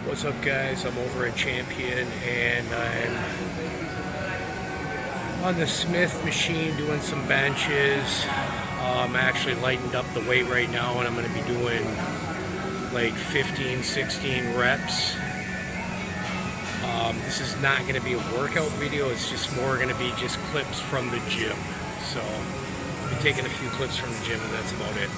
What's up, guys? I'm over at Champion and I'm on the Smith machine doing some benches. I'm actually lightened up the weight right now and I'm going to be doing like 15, 16 reps. This is not going to be a workout video, it's just more going to be just clips from the gym. So I'll be taking a few clips from the gym and that's about it.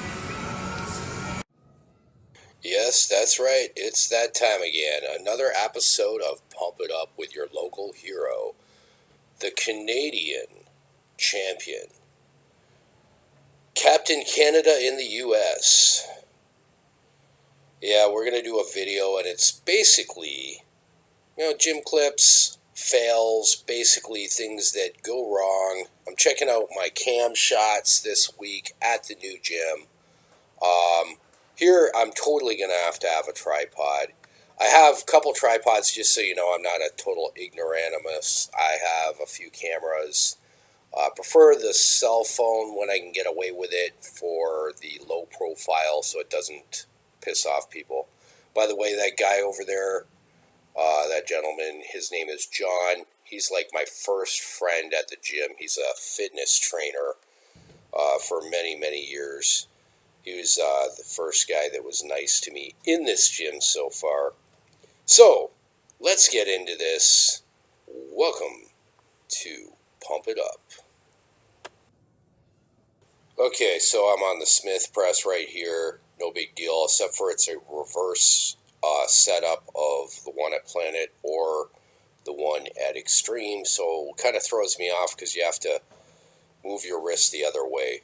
Yes, that's right. It's that time again. Another episode of Pump It Up with your local hero, the Canadian champion, Captain Canada in the US. Yeah, we're going to do a video, and it's basically, gym clips, fails, basically things that go wrong. I'm checking out my cam shots this week at the new gym. Here, I'm totally going to have a tripod. I have a couple tripods, just so you know, I'm not a total ignoramus. I have a few cameras. Prefer the cell phone when I can get away with it for the low profile so it doesn't piss off people. By the way, that guy over there, that gentleman, his name is John. He's like my first friend at the gym. He's a fitness trainer for many, many years. He was the first guy that was nice to me in this gym so far. So, let's get into this. Welcome to Pump It Up. Okay, so I'm on the Smith press right here. No big deal, except for it's a reverse setup of the one at Planet or the one at Extreme. So, it kind of throws me off because you have to move your wrist the other way.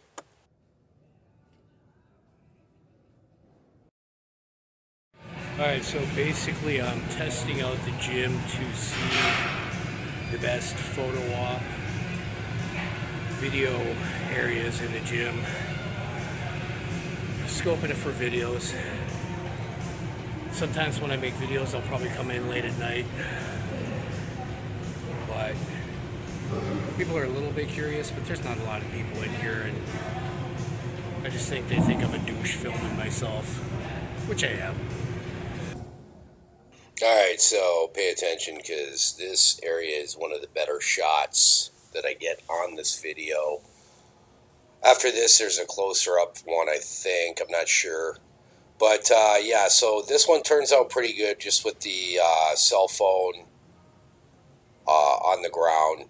Alright, so basically I'm testing out the gym to see the best photo op video areas in the gym. Scoping it for videos. Sometimes when I make videos I'll probably come in late at night, but people are a little bit curious, but there's not a lot of people in here, and I just think they think I'm a douche filming myself, which I am. Alright, so pay attention because this area is one of the better shots that I get on this video. After this, there's a closer up one, I think. I'm not sure. But yeah, so this one turns out pretty good just with the cell phone on the ground.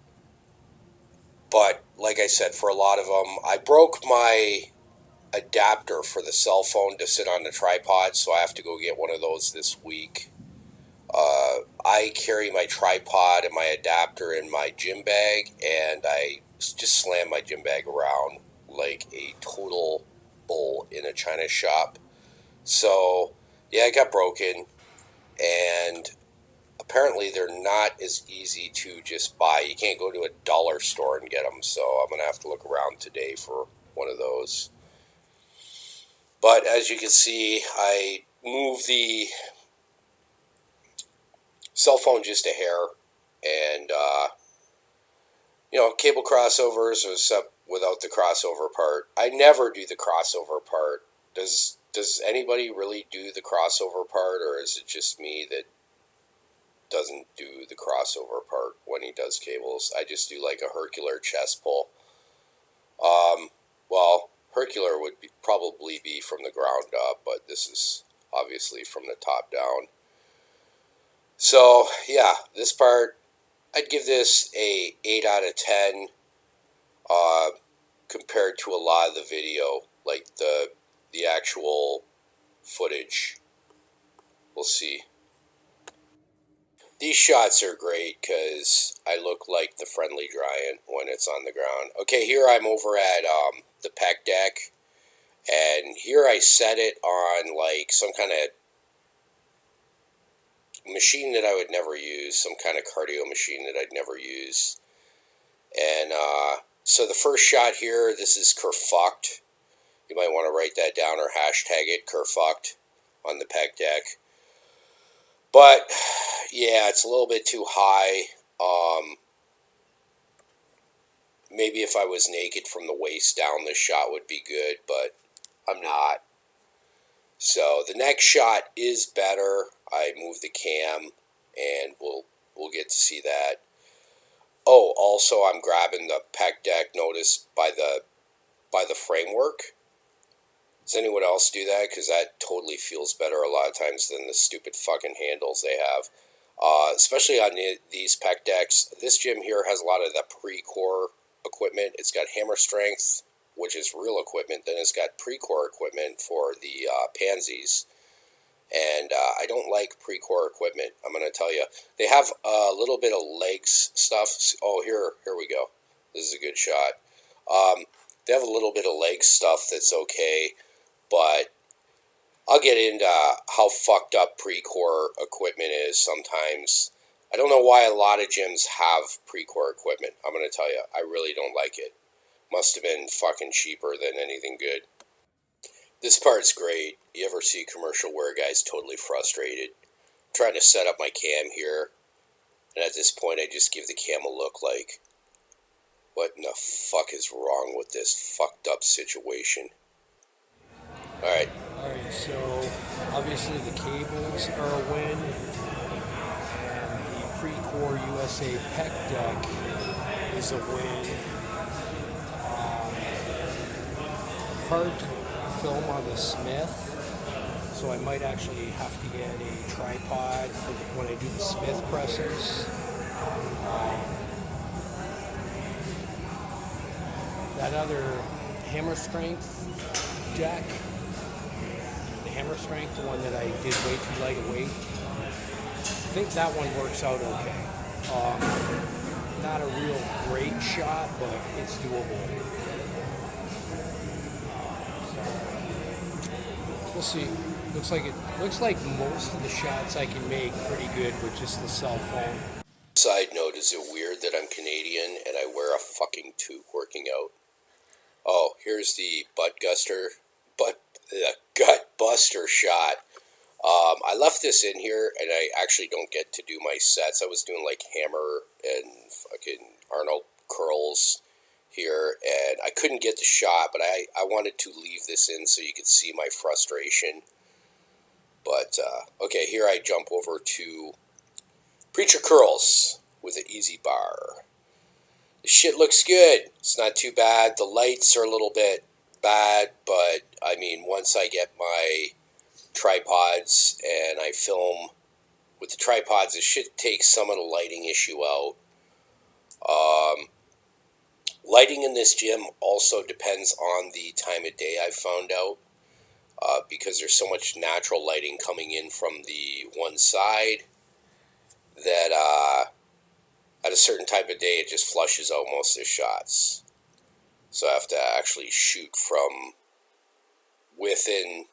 But like I said, for a lot of them, I broke my adapter for the cell phone to sit on the tripod, so I have to go get one of those this week. I carry my tripod and my adapter in my gym bag, and I just slam my gym bag around like a total bull in a china shop. So, yeah, it got broken, and apparently they're not as easy to just buy. You can't go to a dollar store and get them, so I'm going to have to look around today for one of those. But as you can see, I moved the cell phone just a hair, and cable crossovers except without the crossover part. I never do the crossover part. Does anybody really do the crossover part, or is it just me that doesn't do the crossover part when he does cables? I just do like a Hercular chest pull. Well, Hercular would probably be from the ground up, but this is obviously from the top down. So yeah, this part, I'd give this a 8 out of 10 compared to a lot of the video, like the actual footage. We'll see. These shots are great because I look like the friendly giant when it's on the ground. Okay, here I'm over at the pec deck, and here I set it on like some kind of machine that I would never use, some kind of cardio machine that I'd never use. And so the first shot here, this is Kur-Phucked. You might want to write that down or hashtag it, Kur-Phucked, on the pec deck. But yeah, it's a little bit too high. Maybe if I was naked from the waist down, this shot would be good, but I'm not. So the next shot is better. I moved the cam, and we'll get to see that. Oh, also I'm grabbing the pec deck. Notice by the framework. Does anyone else do that? Because that totally feels better a lot of times than the stupid fucking handles they have. Especially on these pec decks. This gym here has a lot of the pre-core equipment. It's got hammer strength, which is real equipment. Then it's got pre-core equipment for the pansies. And I don't like pre-core equipment. I'm going to tell you. They have a little bit of legs stuff. Oh, here we go. This is a good shot. They have a little bit of leg stuff that's okay. But I'll get into how fucked up pre-core equipment is sometimes. I don't know why a lot of gyms have pre-core equipment. I'm going to tell you, I really don't like it. Must have been fucking cheaper than anything good. This part's great. You ever see a commercial where a guy's totally frustrated? I'm trying to set up my cam here, and at this point I just give the cam a look like, what in the fuck is wrong with this fucked up situation? Alright. Alright, so obviously the cables are a win, and the Pre-Core USA pec deck is a win. Hard film on the Smith, so I might actually have to get a tripod for when I do the Smith presses. That other hammer strength deck, the hammer strength, the one that I did way too light a weight, I think that one works out okay. Not a real great shot, but it's doable. We'll see. Looks like most of the shots I can make pretty good with just the cell phone. Side note, is it weird that I'm Canadian and I wear a fucking toque working out? Oh, here's the the gut buster shot. I left this in here, and I actually don't get to do my sets. I was doing like hammer and fucking Arnold curls here, and I couldn't get the shot, but I wanted to leave this in so you could see my frustration. But, okay, here I jump over to preacher curls with an easy bar. The shit looks good. It's not too bad. The lights are a little bit bad, but, I mean, once I get my tripods and I film with the tripods, it should take some of the lighting issue out. Lighting in this gym also depends on the time of day, I've found out, because there's so much natural lighting coming in from the one side that at a certain type of day it just flushes out most of the shots. So I have to actually shoot from within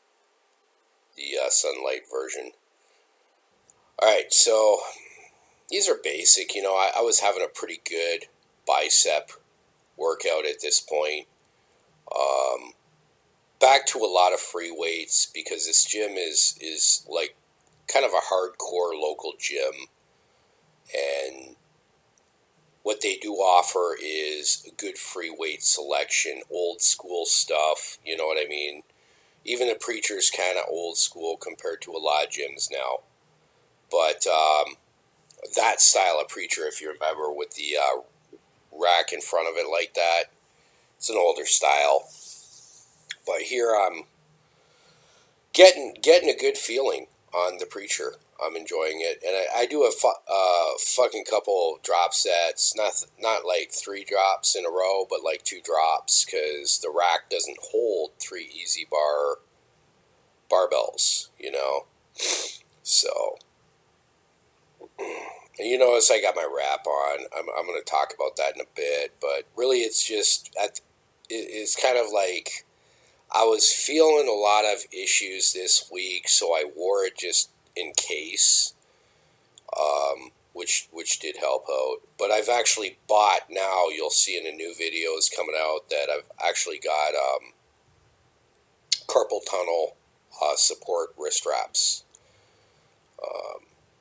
the sunlight version. Alright, so these are basic. You know, I was having a pretty good bicep workout at this point. Back to a lot of free weights because this gym is like kind of a hardcore local gym, and what they do offer is a good free weight selection, old school stuff, you know what I mean? Even the preacher's kind of old school compared to a lot of gyms now. But that style of preacher, if you remember, with the rack in front of it like that, it's an older style. But here I'm getting a good feeling on the preacher. I'm enjoying it, and I do a fucking couple drop sets, not like 3 drops in a row, but like 2 drops, because the rack doesn't hold 3 easy barbells, you know. So, and you notice I got my wrap on. I'm going to talk about that in a bit, but really it's just it's kind of like I was feeling a lot of issues this week, so I wore it just in case, which did help out. But I've actually bought now, you'll see in the new videos coming out, that I've actually got carpal tunnel support wrist wraps.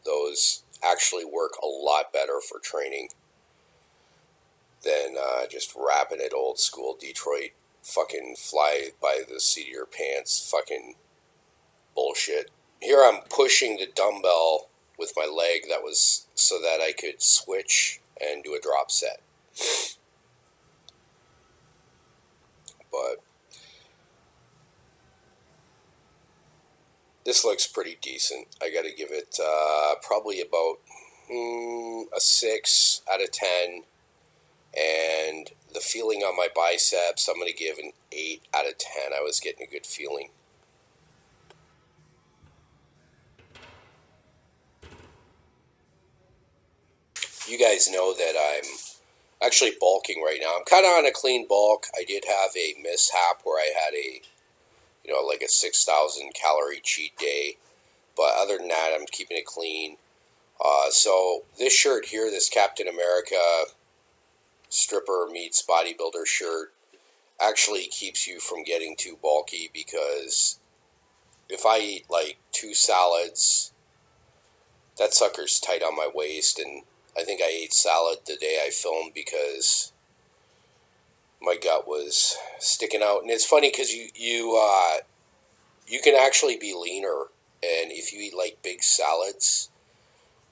Those actually work a lot better for training than just wrapping it old school Detroit fucking fly by the seat of your pants fucking Bullshit. Here I'm pushing the dumbbell with my leg that was so that I could switch and do a drop set. But this looks pretty decent. I got to give it probably about a 6 out of 10. And the feeling on my biceps, I'm going to give an 8 out of 10. I was getting a good feeling. You guys know that I'm actually bulking right now. I'm kind of on a clean bulk. I did have a mishap where I had like a 6,000 calorie cheat day. But other than that, I'm keeping it clean. So this shirt here, this Captain America stripper meets bodybuilder shirt, actually keeps you from getting too bulky, because if I eat like 2 salads, that sucker's tight on my waist. And I think I ate salad the day I filmed because my gut was sticking out. And it's funny because you can actually be leaner, and if you eat like big salads,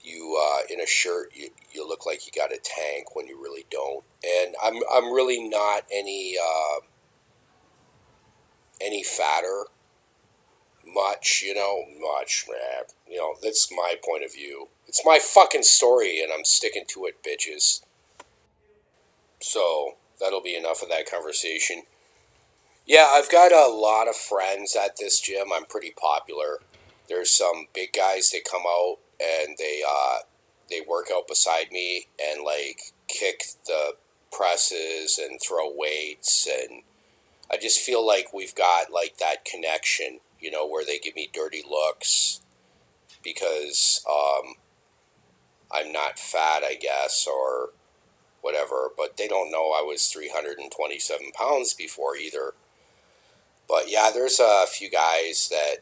you in a shirt, you look like you got a tank when you really don't. And I'm really not any fatter, much. That's my point of view. It's my fucking story, and I'm sticking to it, bitches. So that'll be enough of that conversation. Yeah, I've got a lot of friends at this gym. I'm pretty popular. There's some big guys that come out and they work out beside me and like kick the presses and throw weights, and I just feel like we've got like that connection, where they give me dirty looks because I'm not fat, I guess, or whatever, but they don't know I was 327 pounds before either. But yeah, there's a few guys that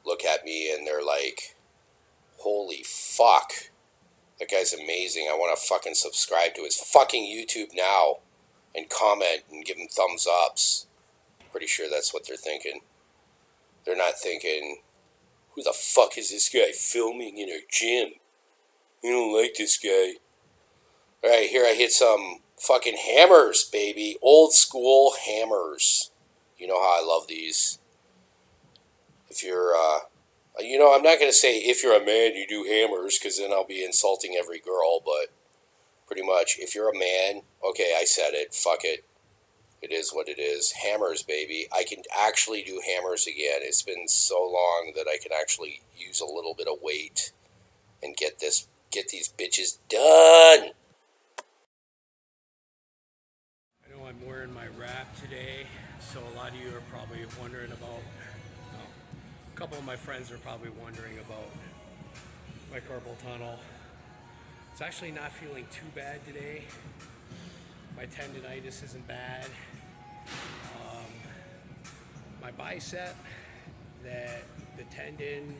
look at me and they're like, holy fuck, that guy's amazing. I want to fucking subscribe to his fucking YouTube now and comment and give him thumbs ups. Pretty sure that's what they're thinking. They're not thinking, who the fuck is this guy filming in our gym? I don't like this guy. Alright, here I hit some fucking hammers, baby. Old school hammers. You know how I love these. If you're, I'm not going to say if you're a man you do hammers, because then I'll be insulting every girl, but pretty much, if you're a man, okay, I said it, fuck it. It is what it is. Hammers, baby. I can actually do hammers again. It's been so long that I can actually use a little bit of weight and get these bitches done. I know I'm wearing my wrap today, so a lot of you are probably wondering about, a couple of my friends are probably wondering about my carpal tunnel. It's actually not feeling too bad today. My tendonitis isn't bad. My bicep, that the tendon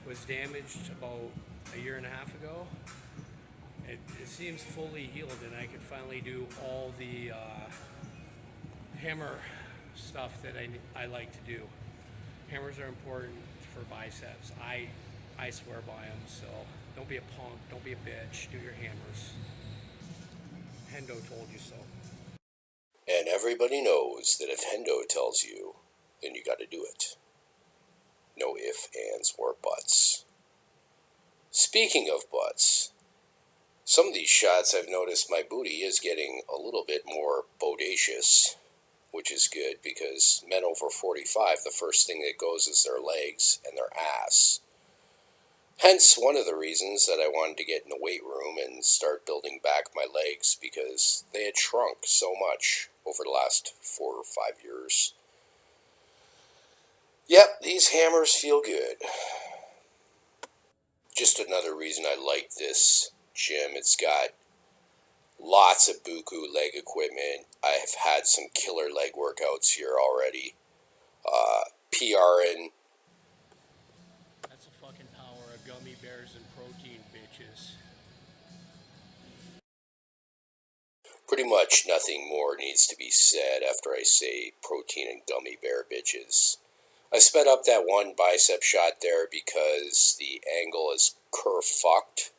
was damaged about a year and a half ago. It seems fully healed, and I can finally do all the hammer stuff that I like to do. Hammers are important for biceps. I swear by them, so don't be a punk, don't be a bitch, do your hammers. Hendo told you so. And everybody knows that if Hendo tells you, then you got to do it. No ifs, ands, or buts. Speaking of butts, some of these shots I've noticed my booty is getting a little bit more bodacious, which is good because men over 45, the first thing that goes is their legs and their ass. Hence, one of the reasons that I wanted to get in the weight room and start building back my legs, because they had shrunk so much over the last 4 or 5 years. Yep, these hammers feel good. Just another reason I like this gym. It's got lots of buku leg equipment. I have had some killer leg workouts here already. PRing. That's the fucking power of gummy bears and protein, bitches. Pretty much nothing more needs to be said after I say protein and gummy bear bitches. I sped up that one bicep shot there because the angle is Kur-Phucked.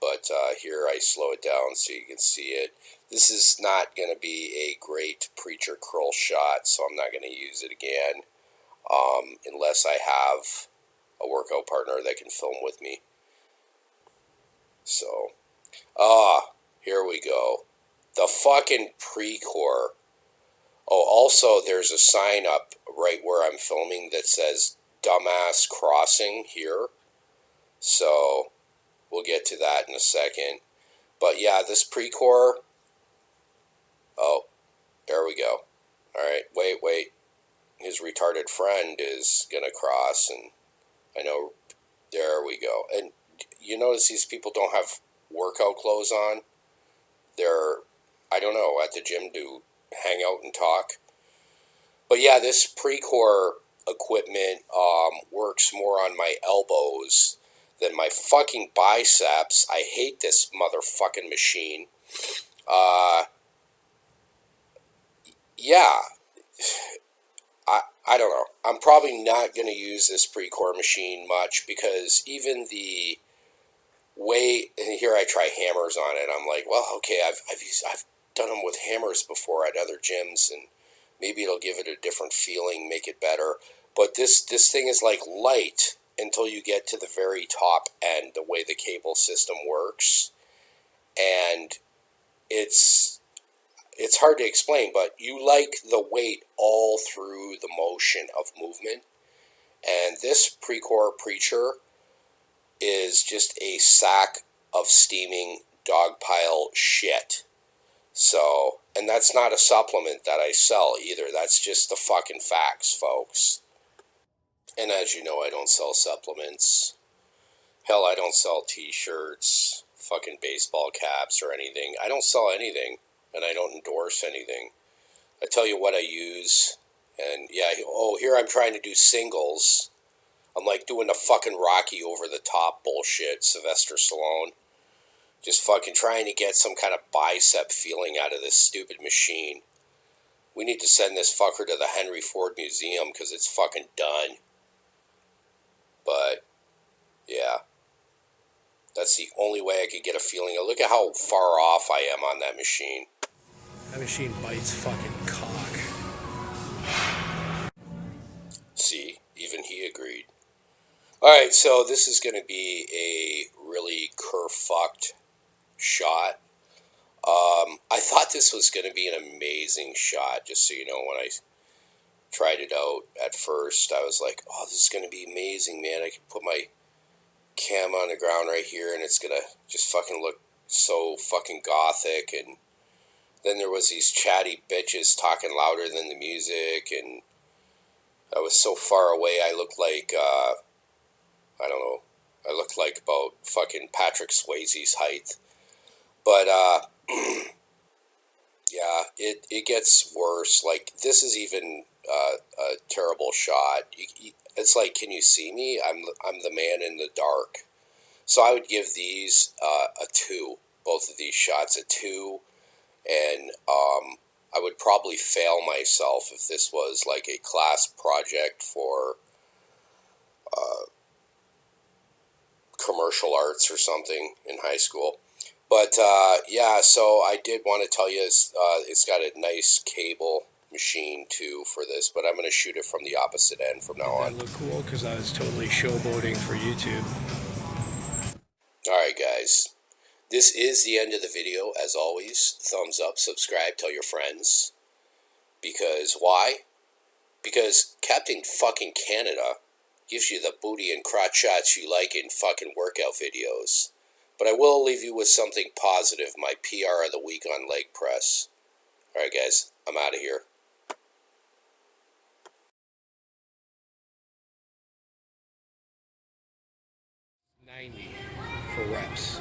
But here I slow it down so you can see it. This is not going to be a great preacher curl shot, so I'm not going to use it again unless I have a workout partner that can film with me. So, here we go. The fucking pre-core. Oh, also there's a sign up right where I'm filming that says dumbass crossing here. So, we'll get to that in a second. But yeah, this pre-core. Oh, there we go. Alright, wait. His retarded friend is gonna cross, and I know. There we go. And you notice these people don't have workout clothes on. They're, I don't know, at the gym to hang out and talk. But yeah, this pre-core equipment works more on my elbows than my fucking biceps. I hate this motherfucking machine. Yeah, I don't know. I'm probably not going to use this pre-core machine much because even the way, and here I try hammers on it. I'm like, well, okay, I've done them with hammers before at other gyms, and maybe it'll give it a different feeling, make it better. But this thing is like light until you get to the very top end, the way the cable system works, and it's hard to explain, but you like the weight all through the motion of movement. And this pre-core preacher is just a sack of steaming dog pile shit. So, and that's not a supplement that I sell either. That's just the fucking facts, folks. And as you know, I don't sell supplements. Hell, I don't sell t-shirts, fucking baseball caps or anything. I don't sell anything, and I don't endorse anything. I tell you what I use, and yeah, oh, here I'm trying to do singles. I'm like doing the fucking Rocky over the top bullshit, Sylvester Stallone. Just fucking trying to get some kind of bicep feeling out of this stupid machine. We need to send this fucker to the Henry Ford Museum because it's fucking done. But, yeah. That's the only way I could get a feeling. Look at how far off I am on that machine. That machine bites fucking cock. See, even he agreed. Alright, so this is going to be a really Kur-Phucked shot. I thought this was going to be an amazing shot, just so you know. When I tried it out at first, I was like, oh, this is going to be amazing, man. I can put my cam on the ground right here, and it's going to just fucking look so fucking gothic. And then there was these chatty bitches talking louder than the music, and I was so far away, I looked like, I don't know, I looked like about fucking Patrick Swayze's height. But, yeah, it gets worse. Like, this is even a terrible shot. It's like, can you see me? I'm the man in the dark. So I would give these a 2. Both of these shots a 2. And I would probably fail myself if this was like a class project for commercial arts or something in high school. But yeah, so I did want to tell you it's got a nice cable machine too for this, but I'm going to shoot it from the opposite end from now on. That looked cool because I was totally showboating for YouTube. Alright guys, this is the end of the video. As always, thumbs up, subscribe, tell your friends. Because why? Because Captain fucking Canada gives you the booty and crotch shots you like in fucking workout videos. But I will leave you with something positive, my PR of the week on leg press. Alright guys, I'm out of here. 90 for reps.